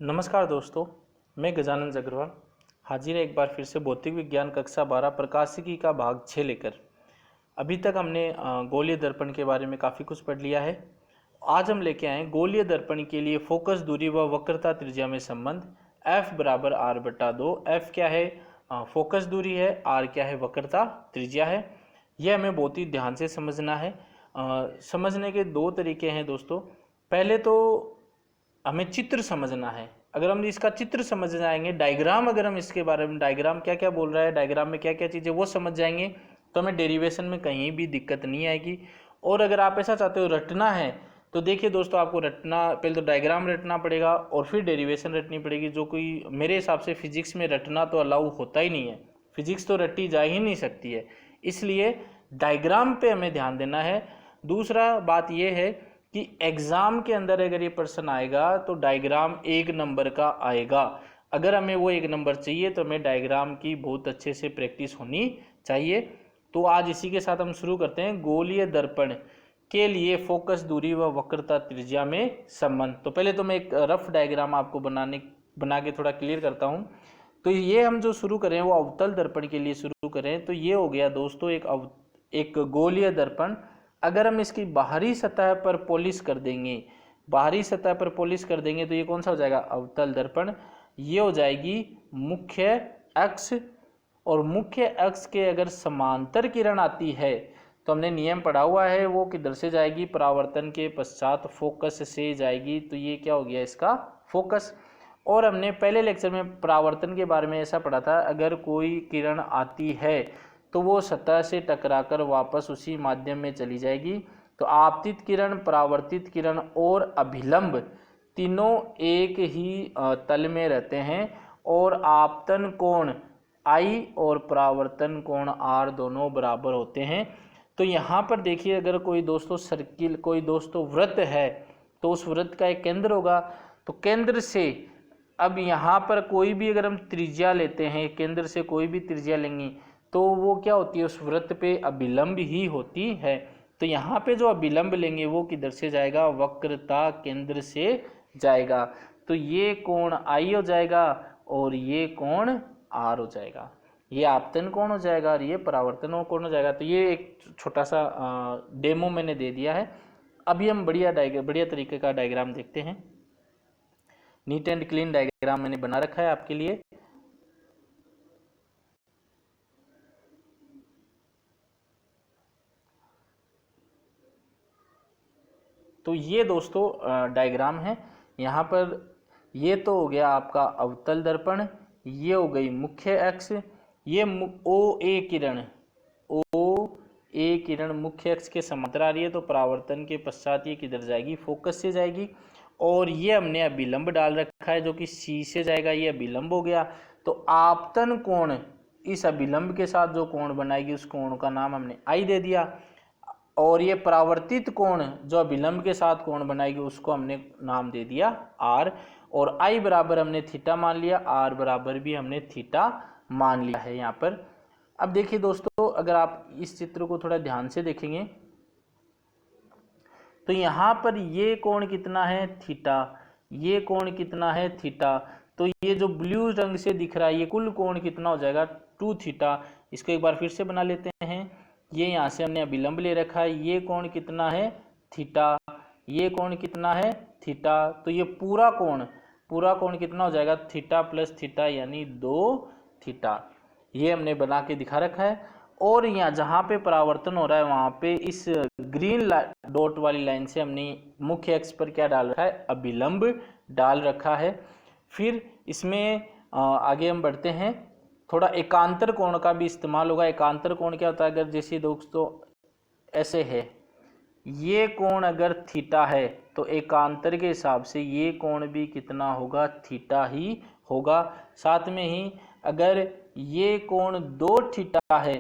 नमस्कार दोस्तों, मैं गजानन अग्रवाल हाजिर है एक बार फिर से भौतिक विज्ञान कक्षा 12 प्रकाशिकी का भाग 6 लेकर। अभी तक हमने गोलीय दर्पण के बारे में काफ़ी कुछ पढ़ लिया है। आज हम लेके आए गोलीय दर्पण के लिए फोकस दूरी व वक्रता त्रिज्या में संबंध F बराबर R/2। F क्या है? फोकस दूरी है। R क्या है? वक्रता त्रिज्या है। यह हमें बहुत ही ध्यान से समझना है। समझने के दो तरीके हैं दोस्तों। पहले तो हमें चित्र समझना है। अगर हम इसका चित्र समझ जाएंगे, डायग्राम, अगर हम इसके बारे में डायग्राम क्या क्या बोल रहा है, डायग्राम में क्या क्या चीज़ें वो समझ जाएंगे तो हमें डेरिवेशन में कहीं भी दिक्कत नहीं आएगी। और अगर आप ऐसा चाहते हो रटना है तो देखिए दोस्तों, आपको रटना पहले तो डायग्राम रटना पड़ेगा और फिर डेरिवेशन रटनी पड़ेगी, जो कोई मेरे हिसाब से फिजिक्स में रटना तो अलाउ होता ही नहीं है। फिजिक्स तो रटी जा ही नहीं सकती है, इसलिए डायग्राम पे हमें ध्यान देना है। दूसरा बात यह है कि एग्जाम के अंदर अगर ये प्रश्न आएगा तो डायग्राम 1 नंबर का आएगा। अगर हमें वो 1 नंबर चाहिए तो हमें डायग्राम की बहुत अच्छे से प्रैक्टिस होनी चाहिए। तो आज इसी के साथ हम शुरू करते हैं गोलीय दर्पण के लिए फोकस दूरी व वक्रता त्रिज्या में संबंध। तो पहले तो मैं एक रफ डायग्राम आपको बना के थोड़ा क्लियर करता हूँ। तो ये हम जो शुरू करें वो अवतल दर्पण के लिए शुरू करें। तो ये हो गया दोस्तों एक गोलीय दर्पण। अगर हम इसकी बाहरी सतह पर पॉलिश कर देंगे, बाहरी सतह पर पॉलिश कर देंगे तो ये कौन सा हो जाएगा? अवतल दर्पण। ये हो जाएगी मुख्य अक्ष, और मुख्य अक्ष के अगर समांतर किरण आती है तो हमने नियम पढ़ा हुआ है, वो किधर से जाएगी? परावर्तन के पश्चात फोकस से जाएगी। तो ये क्या हो गया? इसका फोकस। और हमने पहले लेक्चर में परावर्तन के बारे में ऐसा पढ़ा था, अगर कोई किरण आती है तो वो सतह से टकराकर वापस उसी माध्यम में चली जाएगी। तो आपतित किरण, परावर्तित किरण और अभिलंब तीनों एक ही तल में रहते हैं, और आपतन कोण I और परावर्तन कोण R दोनों बराबर होते हैं। तो यहाँ पर देखिए, अगर कोई दोस्तों सर्किल, कोई दोस्तों वृत्त है तो उस वृत्त का एक केंद्र होगा। तो केंद्र से अब यहाँ पर कोई भी अगर हम त्रिज्या लेते हैं, केंद्र से कोई भी त्रिज्या लेंगे तो वो क्या होती है? उस वृत्त पे अभिलंब ही होती है। तो यहाँ पे जो अभिलंब लेंगे वो किधर से जाएगा? वक्रता केंद्र से जाएगा। तो ये कोण I हो जाएगा और ये कोण R हो जाएगा। ये आपतन कोण हो जाएगा और ये परावर्तन कोण हो जाएगा। तो ये एक छोटा सा डेमो मैंने दे दिया है। अभी हम बढ़िया तरीके का डायग्राम देखते हैं। नीट एंड क्लीन डायग्राम मैंने बना रखा है आपके लिए। तो ये दोस्तों डायग्राम है। यहाँ पर ये तो हो गया आपका अवतल दर्पण, ये हो गई मुख्य अक्ष। ये ओ ए किरण मुख्य अक्ष के समांतर आ रही है, तो परावर्तन के पश्चात ये किधर जाएगी? फोकस से जाएगी। और ये हमने अभिलंब डाल रखा है जो कि C से जाएगा, ये अभिलंब हो गया। तो आपतन कोण इस अभिलंब के साथ जो कोण बनाएगी उस कोण का नाम हमने I दे दिया। और ये परावर्तित कोण जो अभिलंब के साथ कोण बनाएगी उसको हमने नाम दे दिया R। और I बराबर हमने थीटा मान लिया, R बराबर भी हमने थीटा मान लिया है यहाँ पर। अब देखिए दोस्तों, अगर आप इस चित्र को थोड़ा ध्यान से देखेंगे तो यहाँ पर ये कोण कितना है? थीटा। ये कोण कितना है? थीटा। तो ये जो ब्लू रंग से दिख रहा है ये कुल कोण कितना हो जाएगा? 2 थीटा। इसको एक बार फिर से बना लेते हैं। ये यहाँ से हमने अभिलंब ले रखा है, ये कोण कितना है? थीटा। ये कोण कितना है? थीटा। तो ये पूरा कोण कितना हो जाएगा? थीटा प्लस थीटा यानी 2 थीटा। ये हमने बना के दिखा रखा है। और यहाँ जहाँ पे परावर्तन हो रहा है वहाँ पे इस ग्रीन डॉट वाली लाइन से हमने मुख्य अक्ष पर क्या डाल रखा है? अभिलंब डाल रखा है। फिर इसमें आगे हम बढ़ते हैं, थोड़ा एकांतर कोण का भी इस्तेमाल होगा। एकांतर कोण क्या होता है? अगर जैसे दोस्तों ऐसे है, ये कोण अगर थीटा है तो एकांतर के हिसाब से ये कोण भी कितना होगा? थीटा ही होगा। साथ में ही अगर ये कोण 2 थीटा है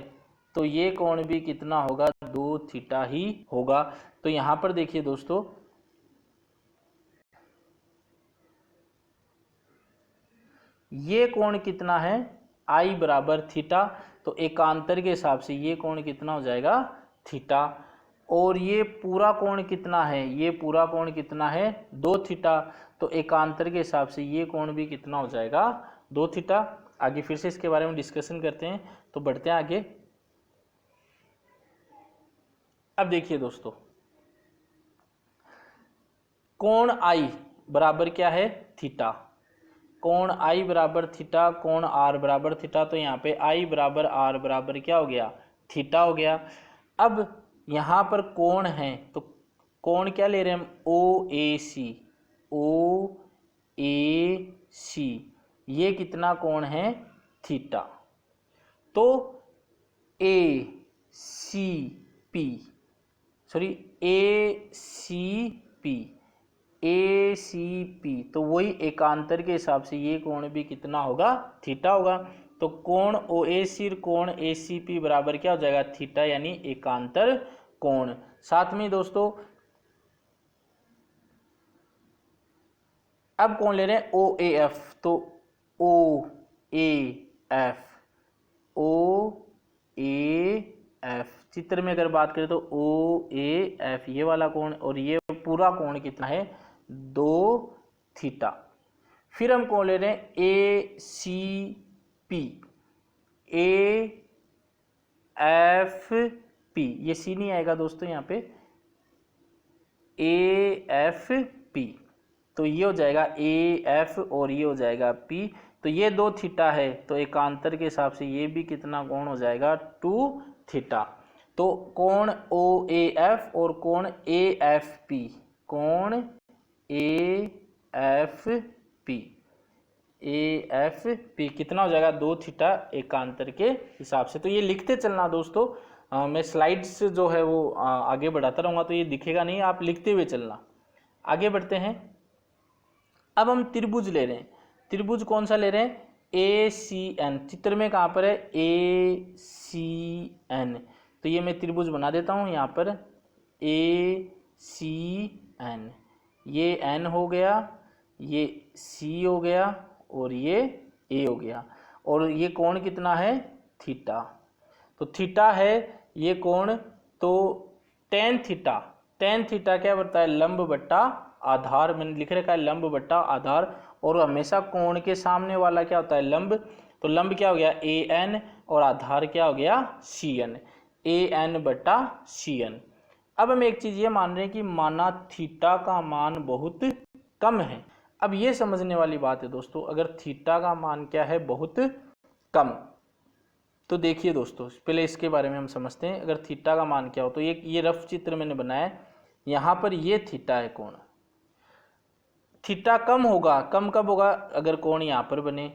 तो ये कोण भी कितना होगा? 2 थीटा ही होगा। तो यहाँ पर देखिए दोस्तों, ये कोण कितना है? I बराबर थीटा। तो एकांतर के हिसाब से ये कोण कितना हो जाएगा? थीटा। और ये पूरा कोण कितना है? ये पूरा कोण कितना है? 2 थीटा। तो एकांतर के हिसाब से ये कोण भी कितना हो जाएगा, 2 थीटा। आगे फिर से इसके बारे में डिस्कशन करते हैं, तो बढ़ते हैं आगे। अब देखिए दोस्तों, कोण आई बराबर क्या है, थीटा। कोण आई बराबर थीटा, कोण आर बराबर थीटा। तो यहाँ पे आई बराबर आर बराबर क्या हो गया, थीटा हो गया। अब यहाँ पर कोण है, तो कोण क्या ले रहे हैं हम, ओ ए सी। ओ ए सी ये कितना कोण है, थीटा। तो ए सी पी, सॉरी ए सी पी, ए सी पी, तो वही एकांतर के हिसाब से ये कोण भी कितना होगा, थीटा होगा। तो कोण ओ ए सी और कोण ए सी पी बराबर क्या हो जाएगा, थीटा, यानी एकांतर कोण। साथ में दोस्तों अब कौन ले रहे हैं, ओ ए एफ। तो ओ A F, O A F चित्र में अगर बात करें तो ओ ए एफ ये वाला कोण, और ये पूरा कोण कितना है, 2 थीटा। फिर हम कौन ले रहे हैं, A C P. A F P, ये सी नहीं आएगा दोस्तों यहाँ पे, ए एफ पी। तो ये हो जाएगा ए एफ और ये हो जाएगा पी। तो ये 2 थीटा है, तो एकांतर के हिसाब से ये भी कितना कोण हो जाएगा, 2 थीटा। तो कोण ओ ए एफ और कोण ए एफ पी, कोण ए F P, A F P कितना हो जाएगा, 2 थीटा एकांतर के हिसाब से। तो ये लिखते चलना दोस्तों, मैं स्लाइड्स जो है वो आगे बढ़ाता रहूँगा, तो ये दिखेगा नहीं, आप लिखते हुए चलना। आगे बढ़ते हैं। अब हम त्रिभुज ले रहे हैं। त्रिभुज कौन सा ले रहे हैं, ए सी एन। चित्र में कहाँ पर है, ए सी एन। तो ये मैं त्रिभुज बना देता हूँ यहाँ पर, ए सी एन। ये एन हो गया, ये सी हो गया, और ये ए हो गया। और ये कोण कितना है, थीटा। तो थीटा है ये कोण, तो टेन थीटा। टेन थीटा क्या बनता है, लंब बट्टा आधार। मैंने लिख रखा है लंब बट्टा आधार, और हमेशा कोण के सामने वाला क्या होता है, लंब। तो लंब क्या हो गया, ए एन, और आधार क्या हो गया, सी एन। ए एन बट्टा सी एन। अब हम एक चीज ये मान रहे हैं कि माना थीटा का मान बहुत कम है। अब ये समझने वाली बात है दोस्तों, अगर थीटा का मान क्या है, बहुत कम, तो देखिए दोस्तों पहले इसके बारे में हम समझते हैं। अगर थीटा का मान क्या हो, तो ये रफ चित्र मैंने बनाया है, यहाँ पर ये थीटा है कोण। थीटा कम होगा, कम कब होगा, अगर कोण यहाँ पर बने।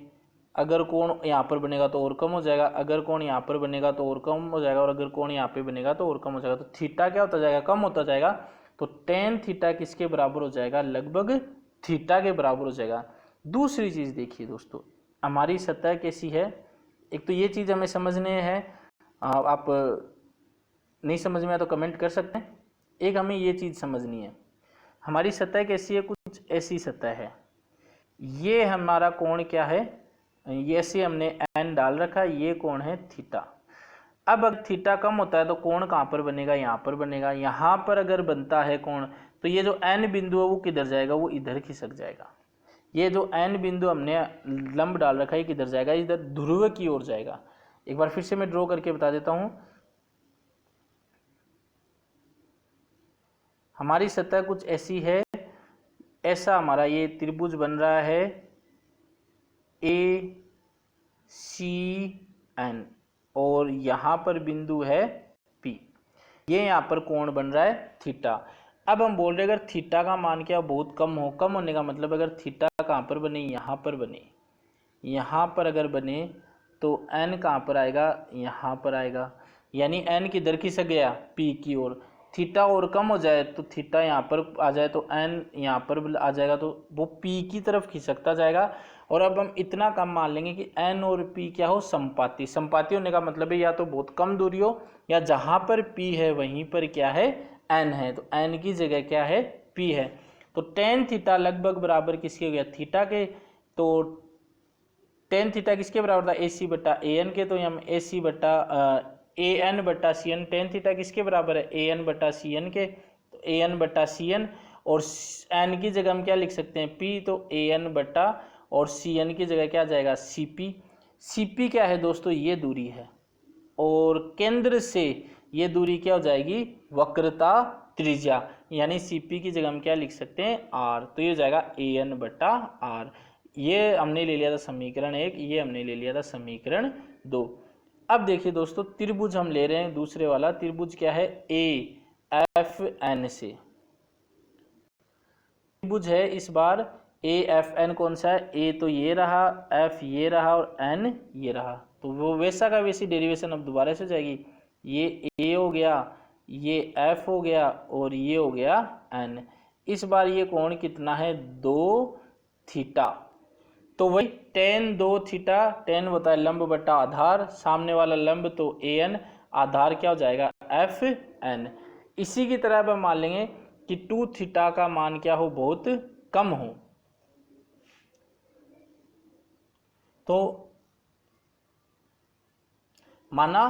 अगर कोण यहाँ पर बनेगा तो और कम हो जाएगा, अगर कोण यहाँ पर बनेगा तो और कम हो जाएगा, और अगर कोण यहाँ पे बनेगा तो और कम हो जाएगा। तो थीटा क्या होता जाएगा, कम होता जाएगा। तो टेन थीटा किसके बराबर हो जाएगा, लगभग थीटा के बराबर हो जाएगा। दूसरी चीज देखिए दोस्तों, हमारी सतह कैसी है। एक तो ये चीज हमें समझने हैं, आप नहीं समझ में आया तो कमेंट कर सकते हैं। एक हमें ये चीज समझनी है, हमारी सतह कैसी है, कुछ ऐसी सतह है। ये हमारा कोण क्या है, ये से हमने एन डाल रखा है, ये कोण है थीटा। अब अगर थीटा कम होता है तो कोण कहाँ पर बनेगा, यहाँ पर बनेगा। यहाँ पर अगर बनता है कोण, तो ये जो एन बिंदु है वो किधर जाएगा, वो इधर खिसक जाएगा। ये जो एन बिंदु हमने लंब डाल रखा है किधर जाएगा, इधर ध्रुव की ओर जाएगा। एक बार फिर से मैं ड्रॉ करके बता देता हूं। हमारी सतह कुछ ऐसी है, ऐसा हमारा ये त्रिभुज बन रहा है, ए सी एन, और यहाँ पर बिंदु है पी। ये यहाँ पर कोण बन रहा है थीटा। अब हम बोल रहे हैं अगर थीटा का मान क्या बहुत कम हो, कम होने का मतलब अगर थीटा कहाँ पर बने, यहाँ पर बने, यहाँ पर अगर बने तो एन कहाँ पर आएगा, यहाँ पर आएगा। यानी एन किधर खिसक गया, पी की ओर। थीटा और कम हो जाए तो थीटा यहाँ पर आ जाए तो एन यहाँ पर आ जाएगा, तो वो पी की तरफ खिसकता जाएगा। और अब हम इतना कम मान लेंगे कि एन और पी क्या हो, संपाती। संपाती होने का मतलब है या तो बहुत कम दूरी हो, या जहाँ पर पी है वहीं पर क्या है, एन है। तो एन की जगह क्या है, पी है। तो टेन थीटा लगभग बराबर किसके हो गया, थीटा के। तो टेन थीटा किसके बराबर था, ए सी बट्टा ए एन के। तो हम ए सी बट्टा ए एन बट्टा सी एन, टेन थीटा किसके बराबर है, ए एन बट्टा सी एन के। तो ए एन बट्टा सी एन, और एन की जगह हम क्या लिख सकते हैं पी, तो ए एन बटा और सी एन की जगह क्या जाएगा सी पी। सी पी क्या है दोस्तों, ये दूरी है और केंद्र से ये दूरी क्या हो जाएगी वक्रता त्रिज्या, यानी सी पी की जगह हम क्या लिख सकते हैं आर, तो ये हो जाएगा ए एन बटा आर। ये हमने ले लिया था समीकरण 1, ये हमने ले लिया था समीकरण 2। अब देखिए दोस्तों त्रिभुज हम ले रहे हैं दूसरे वाला त्रिभुज क्या है ए एफ एन से। त्रिभुज है इस बार ए एफ एन, कौन सा है ए तो ये रहा, एफ ये रहा और एन ये रहा, तो वो वैसा का वैसी डेरिवेशन अब दोबारा से हो जाएगी। ये ए हो गया, ये एफ हो गया और ये हो गया एन। इस बार ये कोण कितना है 2 थीटा, तो वही tan 2 थीटा, tan होता है लंब बटा आधार, सामने वाला लंब तो ए एन, आधार क्या हो जाएगा एफ एन। इसी की तरह अब हम मान लेंगे कि 2 थीटा का मान क्या हो बहुत कम हो, तो माना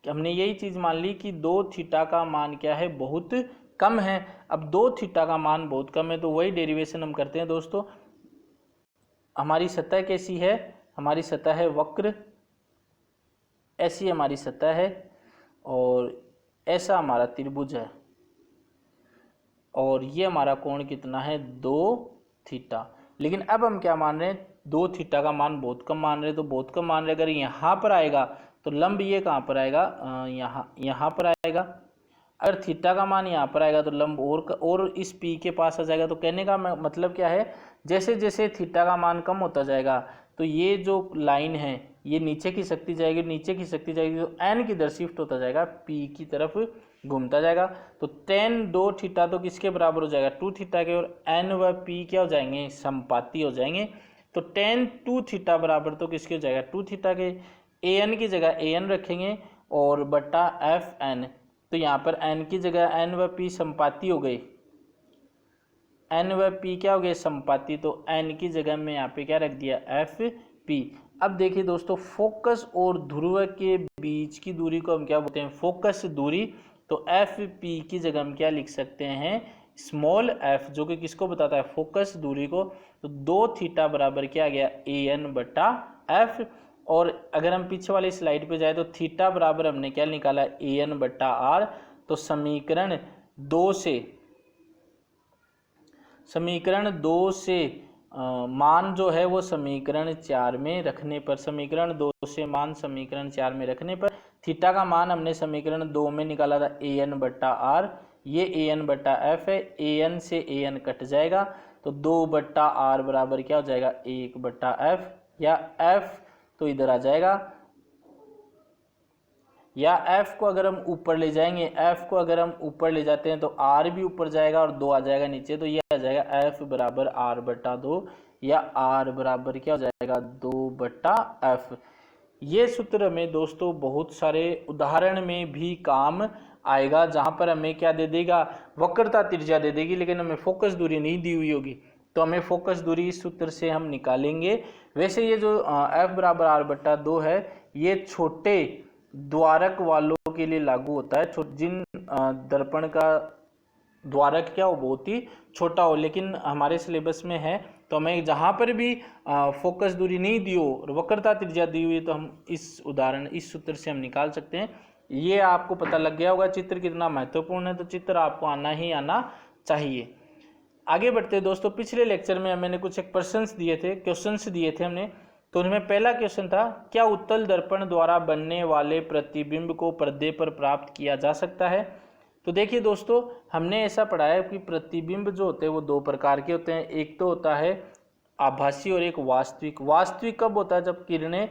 कि हमने यही चीज मान ली कि 2 थीटा का मान क्या है बहुत कम है। अब 2 थीटा का मान बहुत कम है तो वही डेरिवेशन हम करते हैं दोस्तों। हमारी सतह कैसी है, हमारी सतह है वक्र, ऐसी हमारी सतह है और ऐसा हमारा त्रिभुज है और ये हमारा कोण कितना है 2 थीटा। लेकिन अब हम क्या मान रहे हैं 2 थीटा का मान बहुत कम मान रहे हैं, तो बहुत कम मान रहे अगर यहाँ पर आएगा तो लंब ये कहाँ पर आएगा यहाँ पर आएगा। अगर थीटा का मान यहाँ पर आएगा तो लंब और इस पी के पास आ जाएगा। तो कहने का मतलब क्या है, जैसे जैसे थीटा का मान कम होता जाएगा तो ये जो लाइन है ये नीचे की शक्ति जाएगी, नीचे की शक्ति जाएगी तो एन की तरफ शिफ्ट होता जाएगा, पी की तरफ घूमता जाएगा। तो tan 2 थीटा तो किसके बराबर हो जाएगा 2 थीटा के, और एन व पी क्या हो जाएंगे समपाती हो जाएंगे। तो tan 2 थीटा बराबर तो किसके हो जाएगा 2 थीटा के, ए एन की जगह ए एन रखेंगे और बटा एफ एन, तो यहाँ पर एन की जगह एन व पी समपाती हो गई, एन व पी क्या हो गए समपाती, तो एन की जगह में यहाँ पे क्या रख दिया एफ पी। अब देखिए दोस्तों फोकस और ध्रुव के बीच की दूरी को हम क्या बोलते हैं फोकस दूरी, तो एफ पी की जगह हम क्या लिख सकते हैं स्मॉल एफ, जो कि किसको बताता है फोकस दूरी को। तो 2 थीटा बराबर क्या आ गया ए एन बटा एफ, और अगर हम पीछे वाली स्लाइड पे जाए तो थीटा बराबर हमने क्या निकाला ए एन बटा आर। तो समीकरण 2 से मान जो है वो समीकरण 4 में रखने पर, समीकरण 2 से मान समीकरण 4 में रखने पर थीटा का मान हमने समीकरण 2 में निकाला था ए एन बटा आर, ये ए एन बटा एफ है, ए एन से ए एन कट जाएगा तो 2 बटा आर बराबर क्या हो जाएगा 1 बटा एफ, या एफ तो इधर आ जाएगा, या f को अगर हम ऊपर ले जाएंगे, f को अगर हम ऊपर ले जाते हैं तो r भी ऊपर जाएगा और 2 आ जाएगा नीचे, तो ये आ जाएगा f बराबर r बटा 2, या r बराबर क्या हो जाएगा 2 बटा f। ये सूत्र हमें दोस्तों बहुत सारे उदाहरण में भी काम आएगा, जहां पर हमें क्या दे देगा वक्रता त्रिज्या दे देगी, लेकिन हमें फोकस दूरी नहीं दी हुई होगी, तो हमें फोकस दूरी इस सूत्र से हम निकालेंगे। वैसे ये जो f बराबर r बटा 2 है ये छोटे द्वारक वालों के लिए लागू होता है, जिन दर्पण का द्वारक क्या हो बहुत ही छोटा हो, लेकिन हमारे सिलेबस में है तो हमें जहाँ पर भी फोकस दूरी नहीं दी हो और वक्रता त्रिज्या दी हुई है तो हम इस उदाहरण इस सूत्र से हम निकाल सकते हैं। ये आपको पता लग गया होगा चित्र कितना महत्वपूर्ण है, तो चित्र आपको आना ही आना चाहिए। आगे बढ़ते दोस्तों, पिछले लेक्चर में मैंने कुछ एक क्वेश्चंस दिए थे हमने, तो उनमें पहला क्वेश्चन था क्या उत्तल दर्पण द्वारा बनने वाले प्रतिबिंब को पर्दे पर प्राप्त किया जा सकता है। तो देखिए दोस्तों हमने ऐसा पढ़ा है कि प्रतिबिंब जो होते हैं वो 2 प्रकार के होते हैं, एक तो होता है आभासी और एक वास्तविक। वास्तविक कब होता है जब किरणें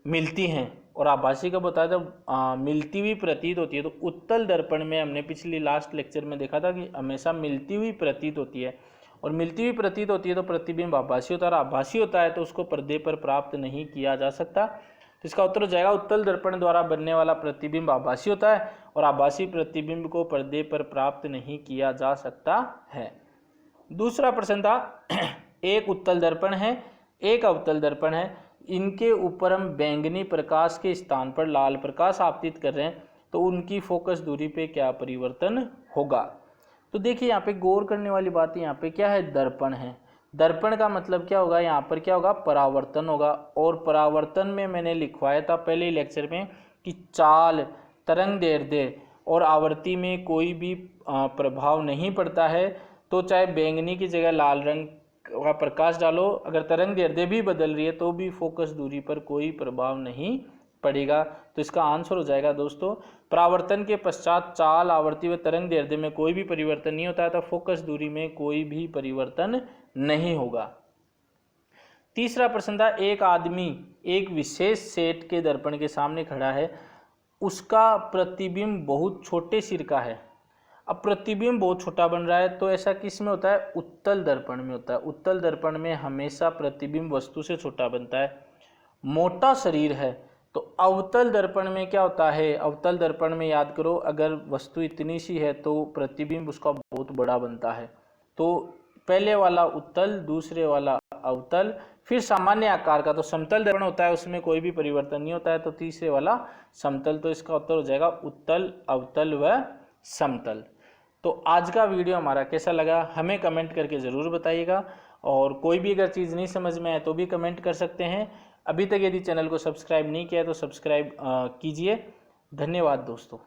मिलती हैं, और आभासी कब होता है जब मिलती हुई प्रतीत होती है। तो उत्तल दर्पण में हमने पिछली लास्ट लेक्चर में देखा था कि हमेशा मिलती हुई प्रतीत होती है, और मिलती हुई प्रतीत होती है तो प्रतिबिंब आभासी होता है, और आभासी होता है तो उसको पर्दे पर प्राप्त नहीं किया जा सकता। तो इसका उत्तर हो जाएगा उत्तल दर्पण द्वारा बनने वाला प्रतिबिंब आभासी होता है और आभासी प्रतिबिंब को पर्दे पर प्राप्त नहीं किया जा सकता है। दूसरा प्रश्न था एक उत्तल दर्पण है, एक अवतल दर्पण है, इनके ऊपर हम बैंगनी प्रकाश के स्थान पर लाल प्रकाश आपतित कर रहे हैं, तो उनकी फोकस दूरी पे क्या परिवर्तन होगा। तो देखिए यहाँ पे गौर करने वाली बात यहाँ पे क्या है, दर्पण है। दर्पण का मतलब क्या होगा, यहाँ पर क्या होगा, परावर्तन होगा। और परावर्तन में मैंने लिखवाया था पहले ही लेक्चर में कि चाल, तरंग दैर्ध्य और आवृत्ति में कोई भी प्रभाव नहीं पड़ता है। तो चाहे बैंगनी की जगह लाल रंग का प्रकाश डालो, अगर तरंग दैर्ध्य भी बदल रही है तो भी फोकस दूरी पर कोई प्रभाव नहीं पड़ेगा। तो इसका आंसर हो जाएगा दोस्तों, परावर्तन के पश्चात चाल, आवृत्ति व तरंग दैर्ध्य में कोई भी परिवर्तन नहीं होता है, तो फोकस दूरी में कोई भी परिवर्तन नहीं होगा। तीसरा प्रश्न था, एक आदमी एक विशेष सेट के दर्पण के सामने खड़ा है, उसका प्रतिबिंब बहुत छोटे सिर का है। अब प्रतिबिंब बहुत छोटा बन रहा है, तो ऐसा किस में होता है, उत्तल दर्पण में होता है। उत्तल दर्पण में हमेशा प्रतिबिंब वस्तु से छोटा बनता है। मोटा शरीर है, तो अवतल दर्पण में क्या होता है, अवतल दर्पण में याद करो, अगर वस्तु इतनी सी है तो प्रतिबिंब उसका बहुत बड़ा बनता है। तो पहले वाला उत्तल, दूसरे वाला अवतल, फिर सामान्य आकार का तो समतल दर्पण होता है, उसमें कोई भी परिवर्तन नहीं होता है, तो तीसरे वाला समतल। तो इसका उत्तर हो जाएगा उत्तल, अवतल व समतल। तो आज का वीडियो हमारा कैसा लगा हमें कमेंट करके ज़रूर बताइएगा, और कोई भी अगर चीज़ नहीं समझ में आए तो भी कमेंट कर सकते हैं। अभी तक यदि चैनल को सब्सक्राइब नहीं किया तो सब्सक्राइब कीजिए। धन्यवाद दोस्तों।